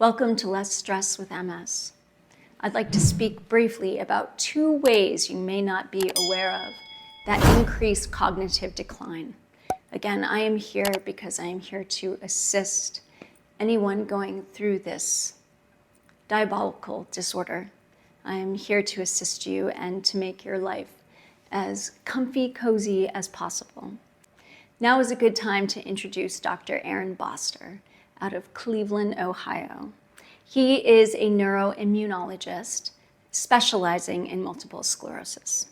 Welcome to Less Stress with MS. I'd like to speak briefly about 2 ways you may not be aware of that increase cognitive decline. Again, I am here because I am here to assist anyone going through this diabolical disorder. I am here to assist you and to make your life as comfy, cozy as possible. Now is a good time to introduce Dr. Aaron Boster out of Cleveland, Ohio. He is a neuroimmunologist specializing in multiple sclerosis.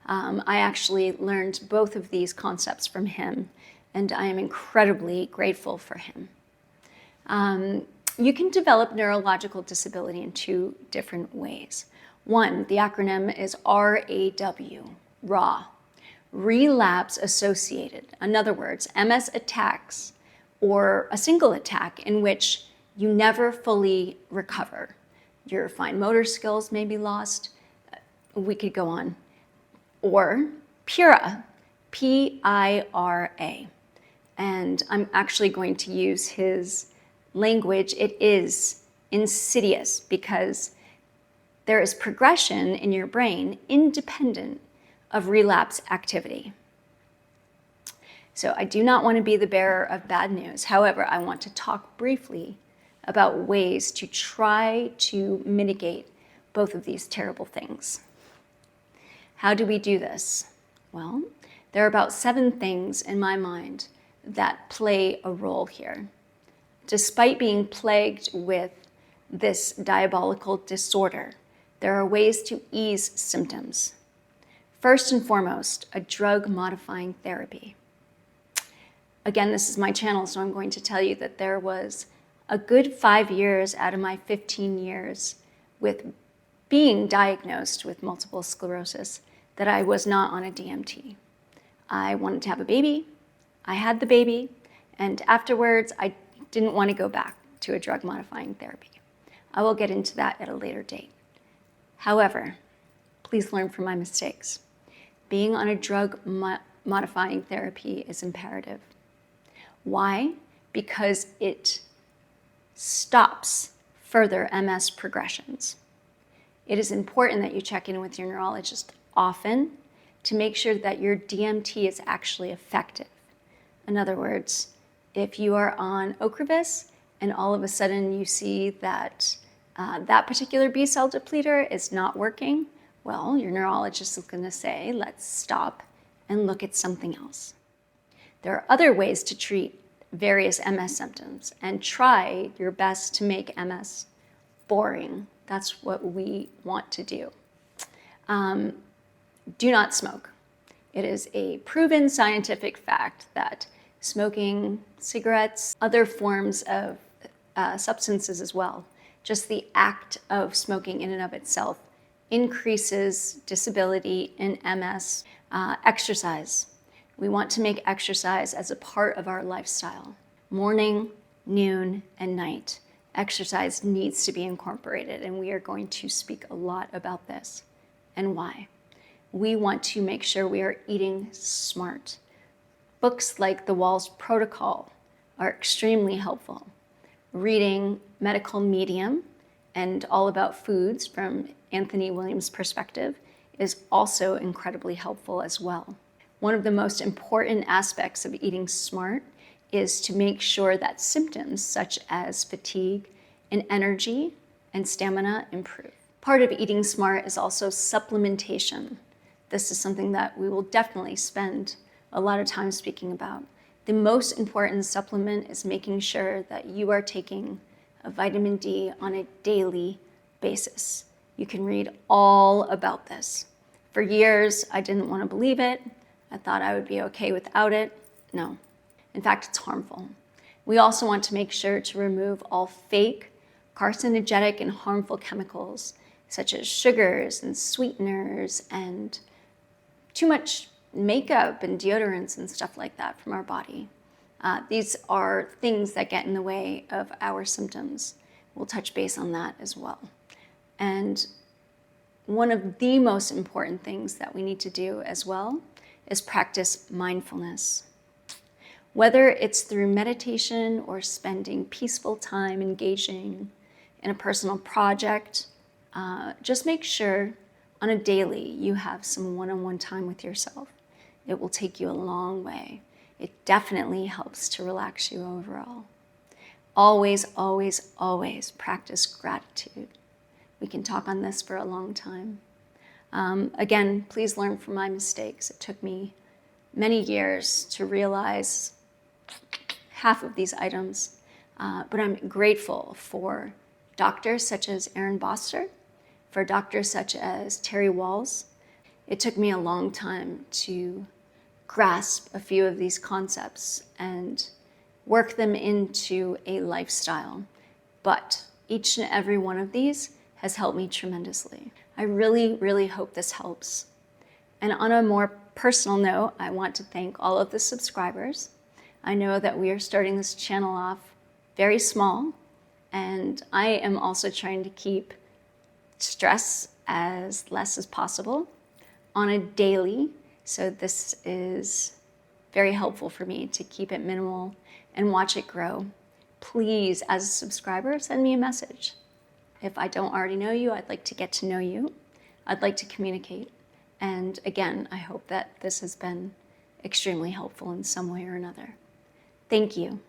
I actually learned both of these concepts from him, and I am incredibly grateful for him. You can develop neurological disability in 2 different ways. One, the acronym is RAW, relapse associated. In other words, MS attacks or a single attack in which you never fully recover. Your fine motor skills may be lost. We could go on. Or PIRA, P-I-R-A. And I'm actually going to use his language. It is insidious because there is progression in your brain independent of relapse activity. So I do not want to be the bearer of bad news. However, I want to talk briefly about ways to try to mitigate both of these terrible things. How do we do this? Well, there are about 7 things in my mind that play a role here. Despite being plagued with this diabolical disorder, there are ways to ease symptoms. First and foremost, a drug-modifying therapy. Again, this is my channel, so I'm going to tell you that there was a good 5 years out of my 15 years with being diagnosed with multiple sclerosis that I was not on a DMT. I wanted to have a baby, I had the baby, and afterwards I didn't want to go back to a drug-modifying therapy. I will get into that at a later date. However, please learn from my mistakes. Being on a drug-modifying therapy is imperative. Why? Because it stops further MS progressions. It is important that you check in with your neurologist often to make sure that your DMT is actually effective. In other words, if you are on Ocrevus and all of a sudden you see that that particular B-cell depleter is not working, well, your neurologist is going to say, let's stop and look at something else. There are other ways to treat various MS symptoms and try your best to make MS boring. That's what we want to do. Do not smoke. It is a proven scientific fact that smoking cigarettes, other forms of substances as well, just the act of smoking in and of itself increases disability in MS. Exercise. We want to make exercise as a part of our lifestyle. Morning, noon, and night. Exercise needs to be incorporated, and we are going to speak a lot about this and why. We want to make sure we are eating smart. Books like The Wall's Protocol are extremely helpful. Reading Medical Medium and All About Foods from Anthony Williams' perspective is also incredibly helpful as well. One of the most important aspects of eating smart is to make sure that symptoms such as fatigue and energy and stamina improve. Part of eating smart is also supplementation. This is something that we will definitely spend a lot of time speaking about. The most important supplement is making sure that you are taking a vitamin D on a daily basis. You can read all about this. For years, I didn't want to believe it. I thought I would be okay without it. No. In fact, it's harmful. We also want to make sure to remove all fake, carcinogenic, and harmful chemicals, such as sugars and sweeteners and too much makeup and deodorants and stuff like that from our body. These are things that get in the way of our symptoms. We'll touch base on that as well. And one of the most important things that we need to do as well is practice mindfulness. Whether it's through meditation or spending peaceful time engaging in a personal project, just make sure on a daily you have some one-on-one time with yourself. It will take you a long way. It definitely helps to relax you overall. Always, always, always practice gratitude. We can talk on this for a long time. Again, please learn from my mistakes. It took me many years to realize half of these items, but I'm grateful for doctors such as Boster, for doctors such as Terry Walls. It took me a long time to grasp a few of these concepts and work them into a lifestyle, but each and every one of these has helped me tremendously. I really, really hope this helps. And on a more personal note, I want to thank all of the subscribers. I know that we are starting this channel off very small, and I am also trying to keep stress as less as possible on a daily. So this is very helpful for me to keep it minimal and watch it grow. Please, as a subscriber, send me a message. If I don't already know you, I'd like to get to know you. I'd like to communicate. And again, I hope that this has been extremely helpful in some way or another. Thank you.